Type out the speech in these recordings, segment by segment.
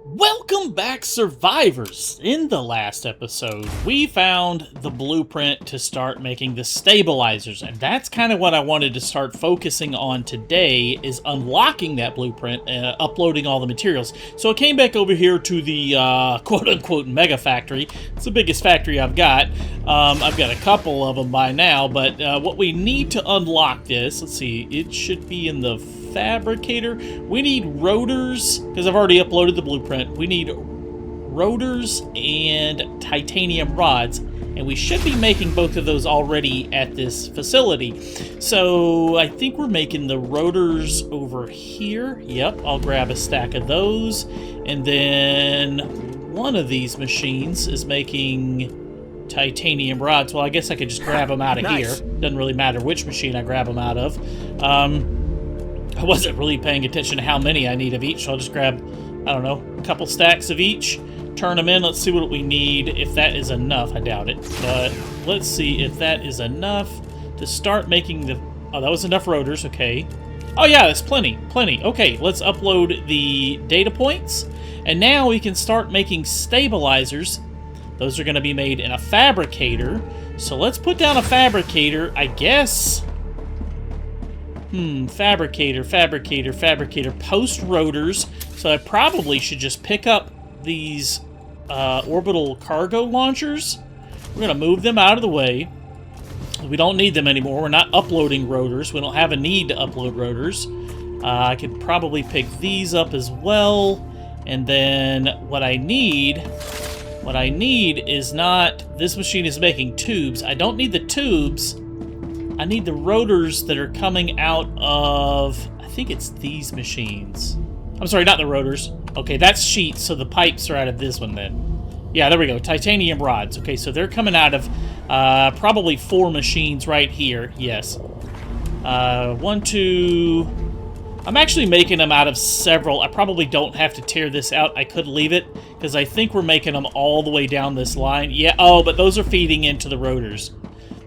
Welcome back, survivors! In the last episode, we found the blueprint to start making the stabilizers, and that's kind of what I wanted to start focusing on today, is unlocking that blueprint and uploading all the materials. So I came back over here to the quote-unquote mega factory. It's the biggest factory I've got. I've got a couple of them by now, but what we need to unlock this, let's see, it should be in the fabricator. We need rotors, because I've already uploaded the blueprint. We need rotors and titanium rods, and we should be making both of those already at this facility. So I think we're making the rotors over here. Yep, I'll grab a stack of those, and then one of these machines is making titanium rods. Well, I guess I could just grab them out of here. Doesn't really matter which machine I grab them out of. I wasn't really paying attention to how many I need of each, so I'll just grab, I don't know, a couple stacks of each, turn them in, let's see what we need, if that is enough. I doubt it, but let's see if that is enough to start making the... Oh, that was enough rotors, okay. Oh yeah, that's plenty. Okay, let's upload the data points, and now we can start making stabilizers. Those are going to be made in a fabricator, so let's put down a fabricator, I guess... fabricator, post rotors. So I probably should just pick up these orbital cargo launchers. We're going to move them out of the way. We don't need them anymore. We're not uploading rotors. We don't have a need to upload rotors. I could probably pick these up as well. And then what I need is not... This machine is making tubes. I don't need the tubes. I need the rotors that are coming out of... I think it's these machines. I'm sorry, not the rotors. Okay, that's sheets, so the pipes are out of this one then. Yeah, there we go. Titanium rods. Okay, so they're coming out of probably 4 machines right here. Yes. 1, 2... I'm actually making them out of several. I probably don't have to tear this out. I could leave it, because I think we're making them all the way down this line. Yeah, oh, but those are feeding into the rotors.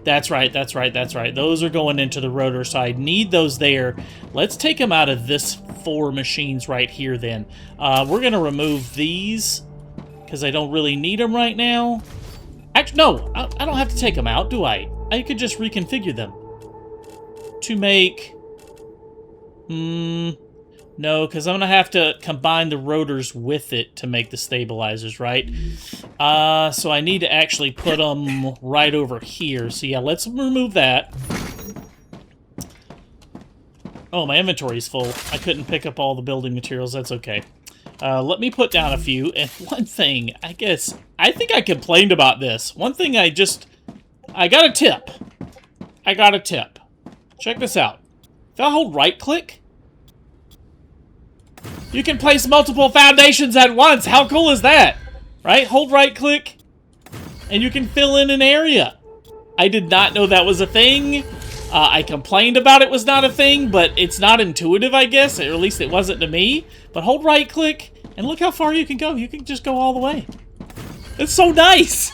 That's right. Those are going into the rotor, so I need those there. Let's take them out of this 4 machines right here then. We're going to remove these, because I don't really need them right now. Actually, no, I don't have to take them out, do I? I could just reconfigure them. To make... No, because I'm going to have to combine the rotors with it to make the stabilizers, right? So I need to actually put them right over here. So yeah, let's remove that. Oh, my inventory's full. I couldn't pick up all the building materials. That's okay. Let me put down a few. And one thing, I think I complained about this. One thing I got a tip. Check this out. If I hold right-click, you can place multiple foundations at once. How cool is that? Right? Hold right-click, and you can fill in an area. I did not know that was a thing. I complained about it was not a thing, but it's not intuitive, I guess. Or at least it wasn't to me. But hold right-click, and look how far you can go. You can just go all the way. It's so nice.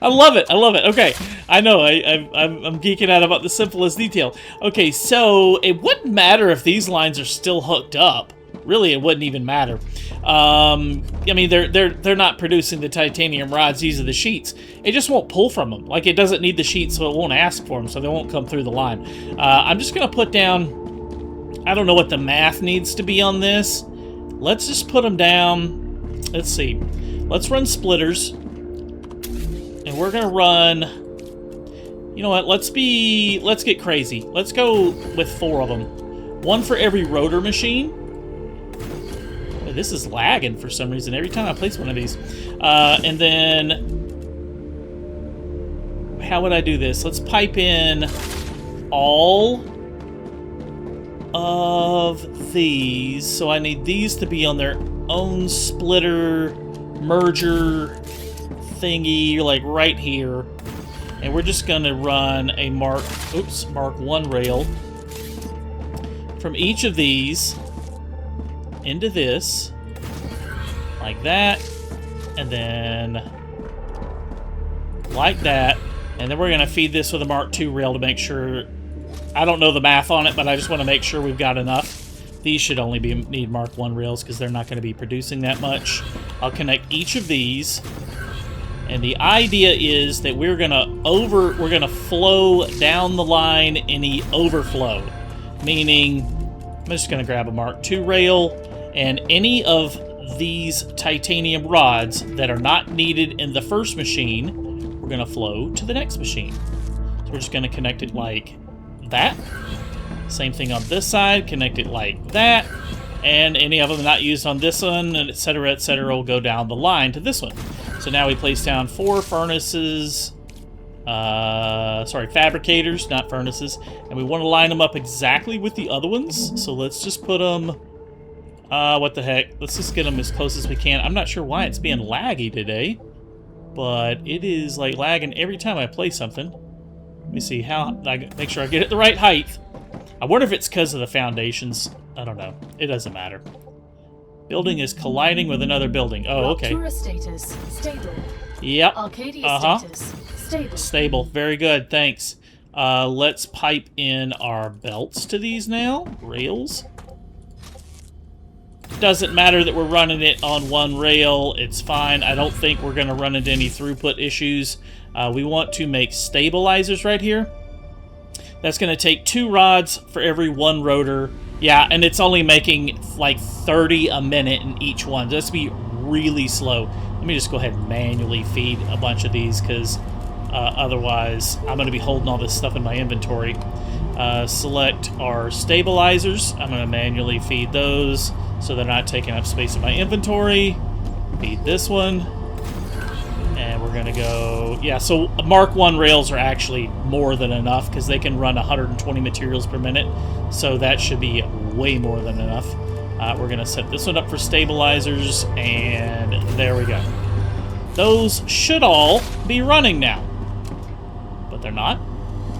I love it. Okay, I know. I'm geeking out about the simplest detail. Okay, so it wouldn't matter if these lines are still hooked up. Really, it wouldn't even matter. I mean, they're not producing the titanium rods. These are the sheets. It just won't pull from them. Like, it doesn't need the sheets, so it won't ask for them, so they won't come through the line. I'm just gonna put down... I don't know what the math needs to be on this. Let's just put them down. Let's see. Let's run splitters. And we're gonna run... You know what? Let's get crazy. Let's go with 4 of them. 1 for every rotor machine. This is lagging for some reason every time I place one of these. And then, how would I do this? Let's pipe in all of these. So I need these to be on their own splitter, merger thingy, like right here. And we're just gonna run a Mark 1 rail from each of these into this, like that, and then like that, and then we're going to feed this with a Mark II rail to make sure... I don't know the math on it, but I just want to make sure we've got enough. These should only need Mark 1 rails because they're not going to be producing that much. I'll connect each of these. And the idea is that we're gonna flow down the line any overflow. Meaning, I'm just gonna grab a Mark 2 rail, and any of these titanium rods that are not needed in the first machine, we're gonna flow to the next machine. So we're just gonna connect it like that. Same thing on this side, connect it like that. And any of them not used on this one, and etc., will go down the line to this one. So now we place down 4 furnaces, fabricators, not furnaces, and we want to line them up exactly with the other ones. So let's just put them, what the heck, let's just get them as close as we can. I'm not sure why it's being laggy today, but it is like lagging every time I play something. Let me see how, I make sure I get it the right height. I wonder if it's because of the foundations. I don't know. It doesn't matter. Building is colliding with another building. Oh, okay. Rupture status stable. Yep. Arcadia status stable. Stable. Very good. Thanks. Let's pipe in our belts to these now. Rails. Doesn't matter that we're running it on 1 rail. It's fine. I don't think we're going to run into any throughput issues. We want to make stabilizers right here. That's going to take 2 rods for every 1 rotor. Yeah, and it's only making like 30 a minute in each one. That's be really slow. Let me just go ahead and manually feed a bunch of these because otherwise I'm going to be holding all this stuff in my inventory. Select our stabilizers. I'm going to manually feed those so they're not taking up space in my inventory. Feed this one. And we're going to go... Yeah, so Mark 1 rails are actually more than enough because they can run 120 materials per minute. So that should be way more than enough. We're going to set this one up for stabilizers, and there we go. Those should all be running now. But they're not.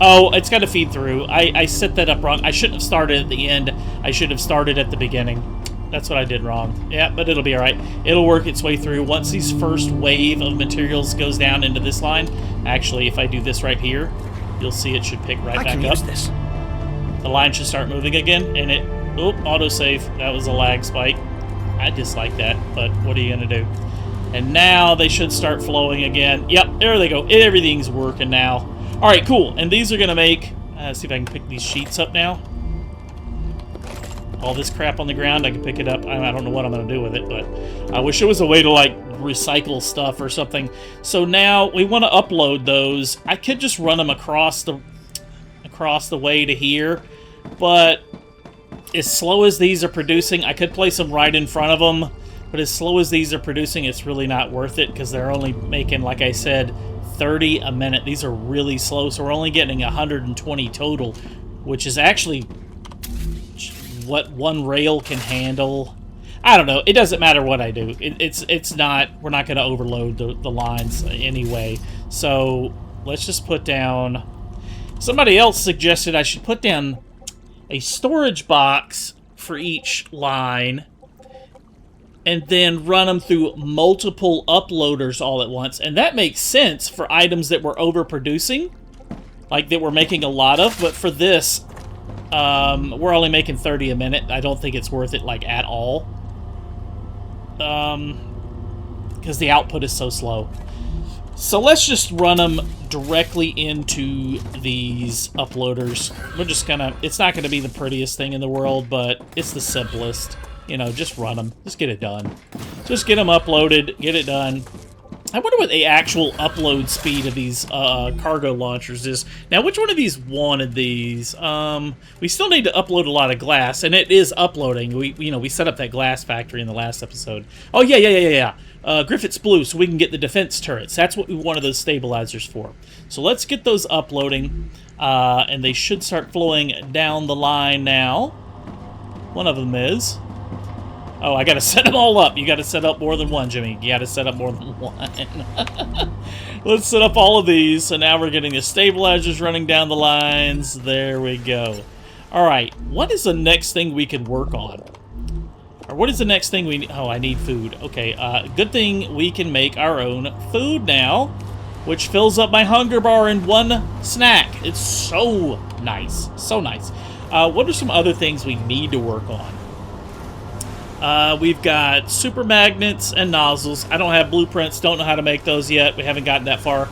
Oh, it's got to feed through. I set that up wrong. I shouldn't have started at the end. I should have started at the beginning. That's what I did wrong. Yeah, but it'll be alright. It'll work its way through. Once these first wave of materials goes down into this line, actually, if I do this right here, you'll see it should pick right back up. I can use this. The line should start moving again, and it... Oh, autosave. That was a lag spike. I dislike that, but what are you going to do? And now they should start flowing again. Yep, there they go. Everything's working now. Alright, cool. And these are going to make... see if I can pick these sheets up now. All this crap on the ground, I can pick it up. I don't know what I'm going to do with it, but I wish there was a way to, like, recycle stuff or something. So now we want to upload those. I could just run them across the way to here, but as slow as these are producing, I could place them right in front of them, but as slow as these are producing, it's really not worth it because they're only making, like I said, 30 a minute. These are really slow, so we're only getting 120 total, which is actually... what 1 rail can handle. I don't know. It doesn't matter what I do. It's not... We're not going to overload the lines anyway. So let's just put down... Somebody else suggested I should put down a storage box for each line and then run them through multiple uploaders all at once. And that makes sense for items that we're overproducing, like that we're making a lot of. But for this... we're only making 30 a minute. I don't think it's worth it, like, at all. Because the output is so slow. So let's just run them directly into these uploaders. We're just gonna... It's not gonna be the prettiest thing in the world, but it's the simplest. You know, just run them. Just get it done. Just get them uploaded. Get it done. I wonder what the actual upload speed of these cargo launchers is. Now, which one of these wanted these? We still need to upload a lot of glass, and it is uploading. We set up that glass factory in the last episode. Oh, yeah. Griffith's blue, so we can get the defense turrets. That's what we wanted those stabilizers for. So let's get those uploading, and they should start flowing down the line now. One of them is... Oh, I gotta set them all up. You gotta set up more than one, Jimmy. You gotta set up more than one. Let's set up all of these. So now we're getting the stabilizers running down the lines. There we go. Alright, what is the next thing we can work on? Or what is the next thing we need? Oh, I need food. Okay, good thing we can make our own food now, which fills up my hunger bar in 1 snack. It's so nice. So nice. What are some other things we need to work on? We've got super magnets and nozzles. I don't have blueprints, don't know how to make those yet. We haven't gotten that far.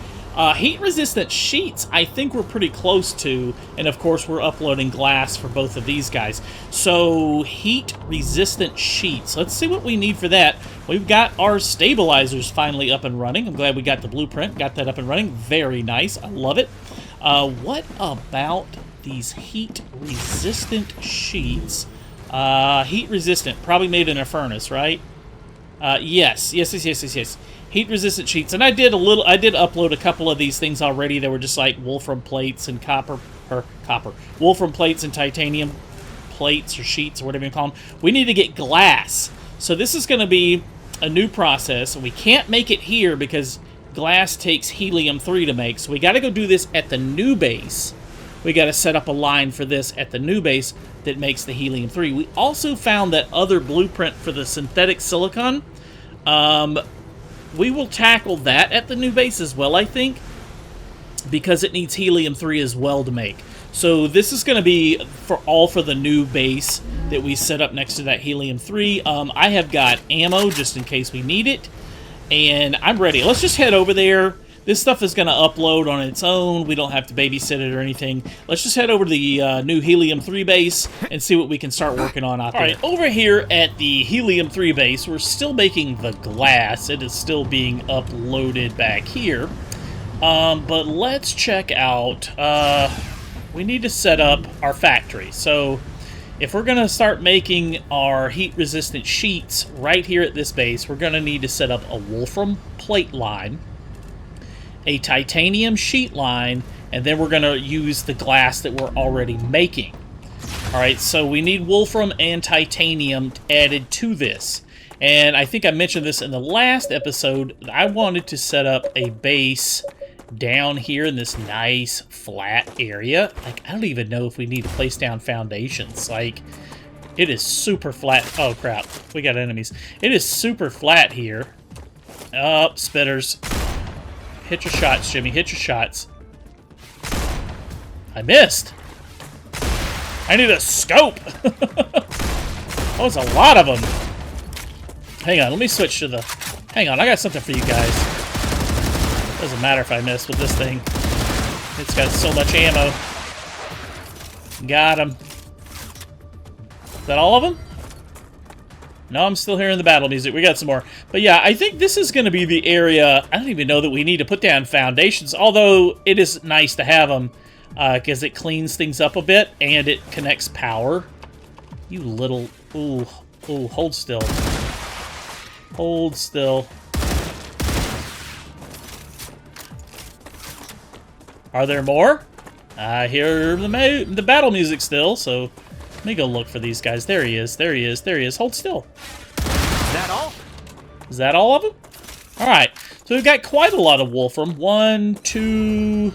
Heat-resistant sheets, I think we're pretty close to, and of course we're uploading glass for both of these guys. So, heat-resistant sheets. Let's see what we need for that. We've got our stabilizers finally up and running. I'm glad we got the blueprint, got that up and running. Very nice, I love it. What about these heat-resistant sheets? Heat-resistant, probably made in a furnace, right? Yes. Heat-resistant sheets, and I did upload a couple of these things already. They were just like wolfram plates and wolfram plates and titanium plates or sheets or whatever you call them. We need to get glass. So this is going to be a new process, and we can't make it here because glass takes helium-3 to make. So we got to go do this at the new base. We got to set up a line for this at the new base that makes the helium-3. We also found that other blueprint for the synthetic silicon. We will tackle that at the new base as well, I think, because it needs helium-3 as well to make. So this is going to be for the new base that we set up next to that helium-3. I have got ammo just in case we need it, and I'm ready. Let's just head over there. This stuff is going to upload on its own. We don't have to babysit it or anything. Let's just head over to the new Helium-3 base and see what we can start working on out there. All right, over here at the Helium-3 base, we're still making the glass. It is still being uploaded back here. But let's check out... we need to set up our factory. So if we're going to start making our heat-resistant sheets right here at this base, we're going to need to set up a wolfram plate line, a titanium sheet line, and then we're going to use the glass that we're already making. Alright, so we need wolfram and titanium added to this. And I think I mentioned this in the last episode. I wanted to set up a base down here in this nice flat area. Like, I don't even know if we need to place down foundations. Like, it is super flat. Oh, crap. We got enemies. It is super flat here. Oh, spitters. Hit your shots, Jimmy. Hit your shots. I missed. I need a scope. Oh, it's a lot of them. Hang on, let me switch to the... Hang on, I got something for you guys. Doesn't matter if I miss with this thing. It's got so much ammo. Got him. Is that all of them? No, I'm still hearing the battle music. We got some more. But yeah, I think this is going to be the area... I don't even know that we need to put down foundations, although it is nice to have them because it cleans things up a bit and it connects power. You little... Ooh, hold still. Hold still. Are there more? I hear the battle music still, so... Let me go look for these guys. There he is. There he is. There he is. Hold still. Is that all? Is that all of them? All right. So we've got quite a lot of wolfram. 1, 2,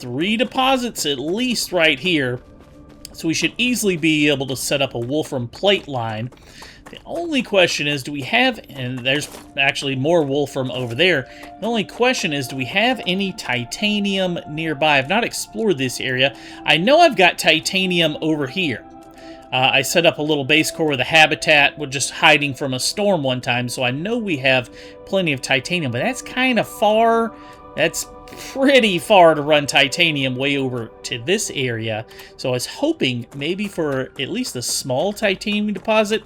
3 deposits at least right here. So we should easily be able to set up a wolfram plate line. The only question is, do we have... And there's actually more wolfram over there. The only question is, do we have any titanium nearby? I've not explored this area. I know I've got titanium over here. I set up a little base core with a habitat. We're just hiding from a storm one time, so I know we have plenty of titanium. But that's kind of far. That's pretty far to run titanium way over to this area. So I was hoping maybe for at least a small titanium deposit,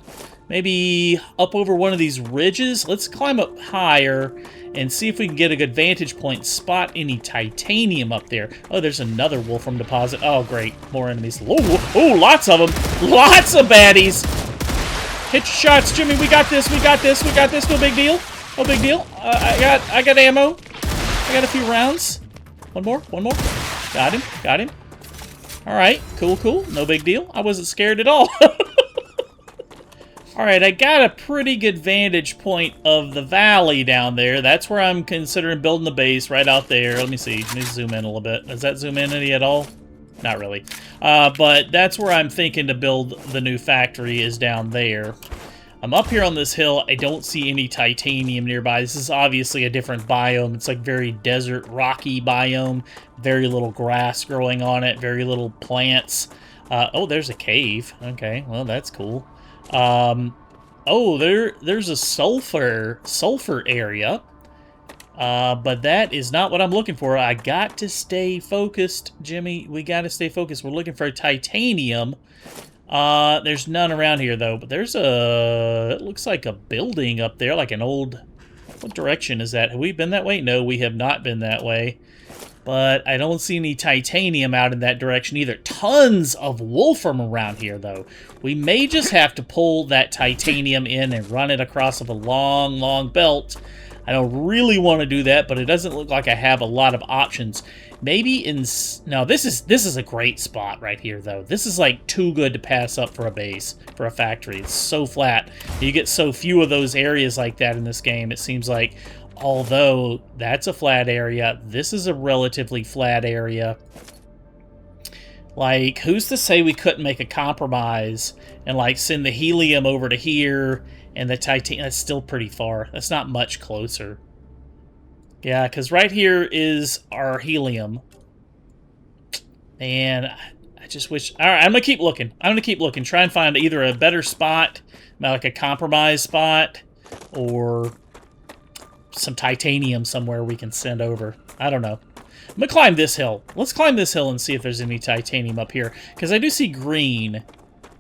maybe up over one of these ridges. Let's climb up higher and see if we can get a good vantage point and spot any titanium up there. Oh, there's another wolfram deposit. Oh, great. More enemies. Oh, lots of them. Lots of baddies. Hit your shots, Jimmy. We got this. We got this. We got this. No big deal. No big deal. I got ammo. I got a few rounds. One more. One more. Got him. Got him. All right. Cool, cool. No big deal. I wasn't scared at all. Alright, I got a pretty good vantage point of the valley down there. That's where I'm considering building the base, right out there. Let me see. Let me zoom in a little bit. Does that zoom in any at all? Not really. But that's where I'm thinking to build the new factory, is down there. I'm up here on this hill. I don't see any titanium nearby. This is obviously a different biome. It's like very desert, rocky biome. Very little grass growing on it. Very little plants. Oh, there's a cave. Okay, well, that's cool. Oh, there's a sulfur area. But that is not what I'm looking for. I got to stay focused, Jimmy. We got to stay focused. We're looking for titanium. There's none around here, though. But there's it looks like a building up there, like an old... What direction is that? Have we been that way? No, we have not been that way. But I don't see any titanium out in that direction either. Tons of wolfram around here, though. We may just have to pull that titanium in and run it across with a long, long belt. I don't really want to do that, but it doesn't look like I have a lot of options. Maybe in... No, this is a great spot right here, though. This is, like, too good to pass up for a base, for a factory. It's so flat. You get so few of those areas like that in this game, it seems like... Although, that's a flat area. This is a relatively flat area. Like, who's to say we couldn't make a compromise and, like, send the helium over to here and the titanium? That's still pretty far. That's not much closer. Yeah, because right here is our helium. And I just wish... Alright, I'm going to keep looking. I'm going to keep looking. Try and find either a better spot, like a compromise spot, or... some titanium somewhere we can send over. I don't know. I'm gonna climb this hill. Let's climb this hill and see if there's any titanium up here. Because I do see green.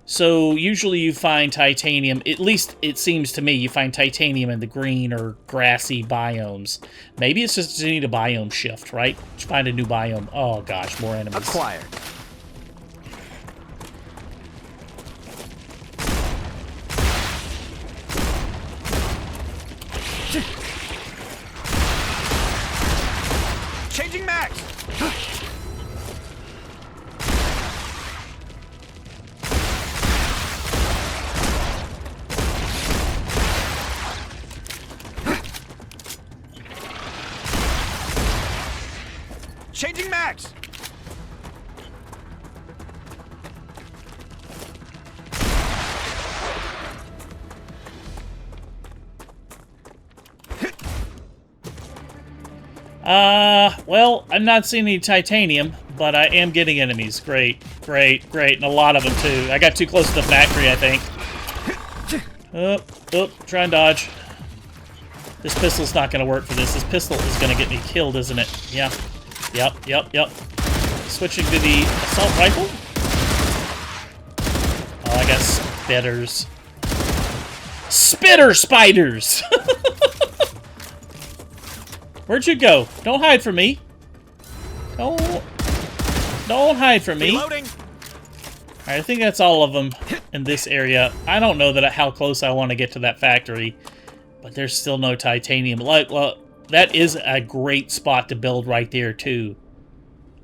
So usually you find titanium, at least it seems to me, you find titanium in the green or grassy biomes. Maybe it's just you need a biome shift, right? Just find a new biome. Oh gosh, more enemies. Acquired. Changing max. Changing max. Well, I'm not seeing any titanium, but I am getting enemies. Great, great, great, and a lot of them, too. I got too close to the factory, I think. Try and dodge. This pistol's not going to work for this. This pistol is going to get me killed, isn't it? Yeah. Yep. Switching to the assault rifle. Oh, I got spitters. Spitter spiders! Where'd you go? Don't hide from me. Don't hide from me. Reloading. Alright, I think that's all of them in this area. I don't know how close I want to get to that factory, but there's still no titanium. Like, well, that is a great spot to build right there, too.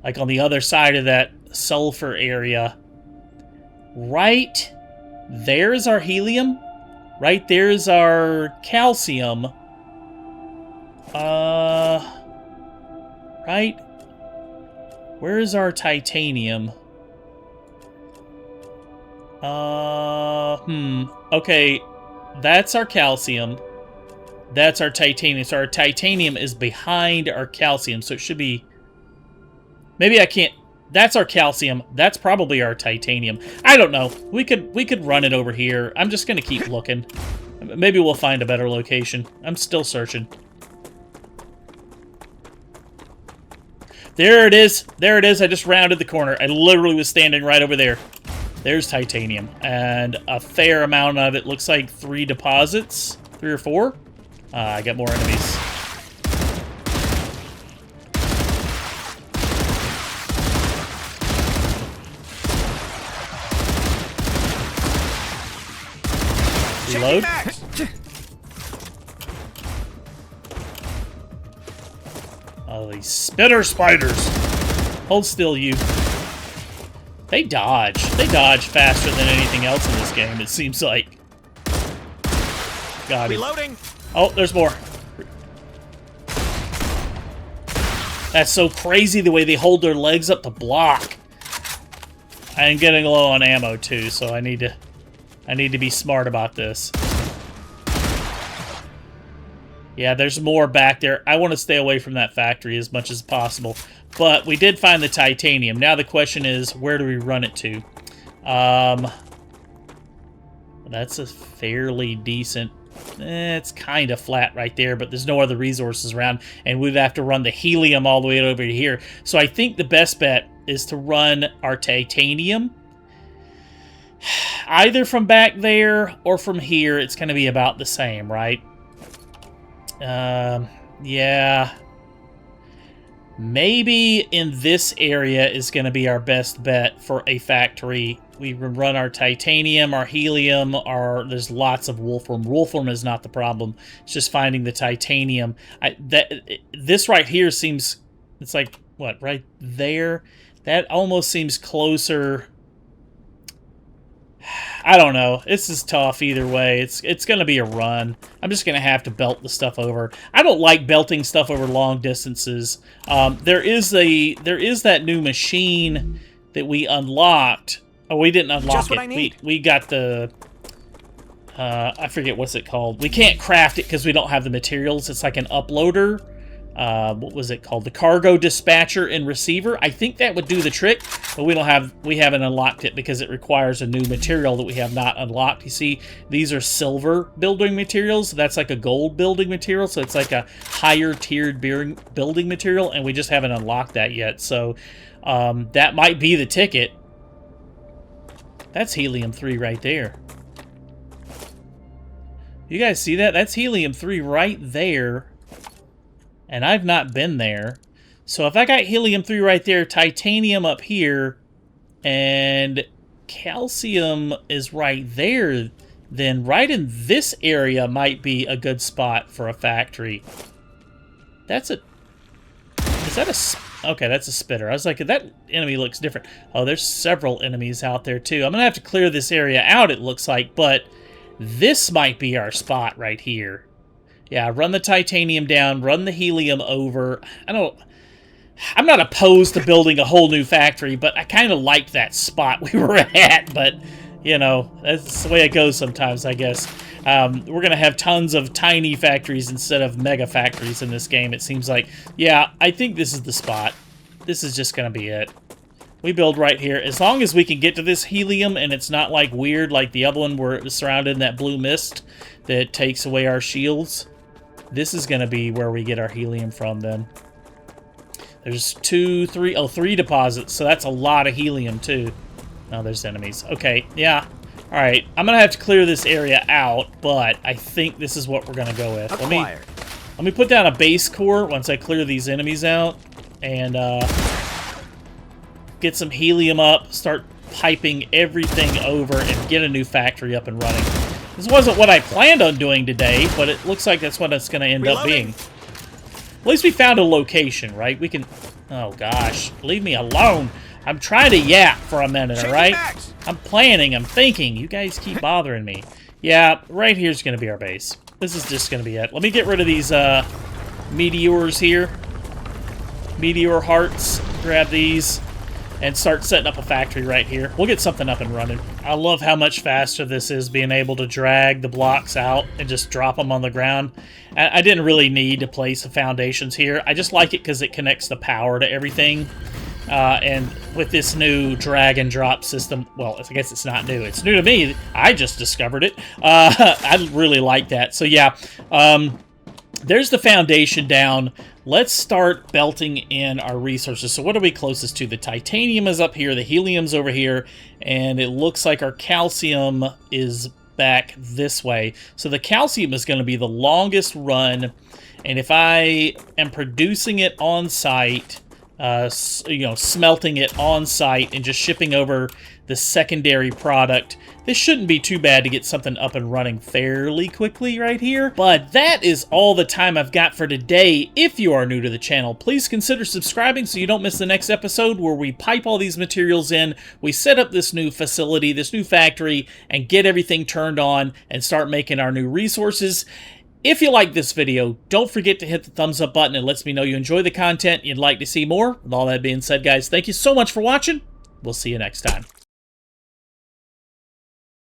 Like, on the other side of that sulfur area. Right there's our helium. Right there's our calcium. Right? Where is our titanium? Okay, that's our calcium. That's our titanium. So our titanium is behind our calcium, so it should be... Maybe I can't... That's our calcium. That's probably our titanium. I don't know. We could run it over here. I'm just gonna keep looking. Maybe we'll find a better location. I'm still searching. There it is. There it is. I just rounded the corner. I literally was standing right over there. There's titanium. And a fair amount of it. Looks like 3 deposits. 3 or 4. I got more enemies. Reload. Oh, these spitter spiders. Hold still, you. They dodge. They dodge faster than anything else in this game, it seems like. Got it. Reloading. Oh, there's more. That's so crazy the way they hold their legs up to block. I'm getting low on ammo too, so I need to be smart about this. Yeah, there's more back there. I want to stay away from that factory as much as possible. But we did find the titanium. Now the question is, where do we run it to? That's a fairly decent... it's kind of flat right there, but there's no other resources around, and we'd have to run the helium all the way over here. So I think the best bet is to run our titanium either from back there or from here. It's going to be about the same, right? Yeah. Maybe in this area is going to be our best bet for a factory. We run our titanium, our helium, there's lots of wolfram. Wolfram is not the problem. It's just finding the titanium. This right here seems, it's like, what, right there? That almost seems closer. I don't know. This is tough either way. It's going to be a run. I'm just going to have to belt the stuff over. I don't like belting stuff over long distances. There is that new machine that we unlocked. Oh, we didn't unlock Just what it. I need. We got the... I forget what's it called. We can't craft it because we don't have the materials. It's like an uploader. What was it called? The cargo dispatcher and receiver. I think that would do the trick, but we haven't unlocked it because it requires a new material that we have not unlocked. You see, these are silver building materials. That's like a gold building material, so it's like a higher tiered building material, and we just haven't unlocked that yet. So that might be the ticket. That's Helium-3 right there. You guys see that? That's Helium-3 right there. And I've not been there. So if I got Helium-3 right there, titanium up here, and calcium is right there, then right in this area might be a good spot for a factory. That's a... Is that a... Okay, that's a spitter. I was like, that enemy looks different. Oh, there's several enemies out there, too. I'm going to have to clear this area out, it looks like, but this might be our spot right here. Yeah, run the titanium down, run the helium over. I'm not opposed to building a whole new factory, but I kind of liked that spot we were at, but, you know, that's the way it goes sometimes, I guess. We're going to have tons of tiny factories instead of mega factories in this game, it seems like. Yeah, I think this is the spot. This is just going to be it. We build right here. As long as we can get to this helium and it's not like weird like the other one where it was surrounded in that blue mist that takes away our shields. This is going to be where we get our helium from then. There's 3 deposits, so that's a lot of helium too. No, there's enemies. Okay, yeah. Alright, I'm going to have to clear this area out, but I think this is what we're going to go with. Let me put down a base core once I clear these enemies out, and get some helium up, start piping everything over, and get a new factory up and running. This wasn't what I planned on doing today, but it looks like that's what it's going to end up being. At least we found a location, right? We can... Oh, gosh. Leave me alone. I'm trying to yap for a minute, alright? I'm planning, I'm thinking. You guys keep bothering me. Yeah, right here's going to be our base. This is just going to be it. Let me get rid of these meteors here. Meteor hearts. Grab these. And start setting up a factory right here. We'll get something up and running. I love how much faster this is, being able to drag the blocks out and just drop them on the ground. I didn't really need to place the foundations here. I just like it because it connects the power to everything. And with this new drag and drop system, well, I guess it's not new. It's new to me. I just discovered it. I really like that. So yeah, there's the foundation down. Let's start belting in our resources. So what are we closest to? The titanium is up here, the helium's over here, and it looks like our calcium is back this way. So the calcium is going to be the longest run, and if I am producing it on site, you know, smelting it on site and just shipping over the secondary product, this shouldn't be too bad to get something up and running fairly quickly right here. But that is all the time I've got for today. If you are new to the channel, please consider subscribing so you don't miss the next episode where we pipe all these materials in, we set up this new facility, this new factory, and get everything turned on and start making our new resources. If you like this video, don't forget to hit the thumbs up button. It lets me know you enjoy the content, you'd like to see more. With all that being said, guys, thank you so much for watching. We'll see you next time.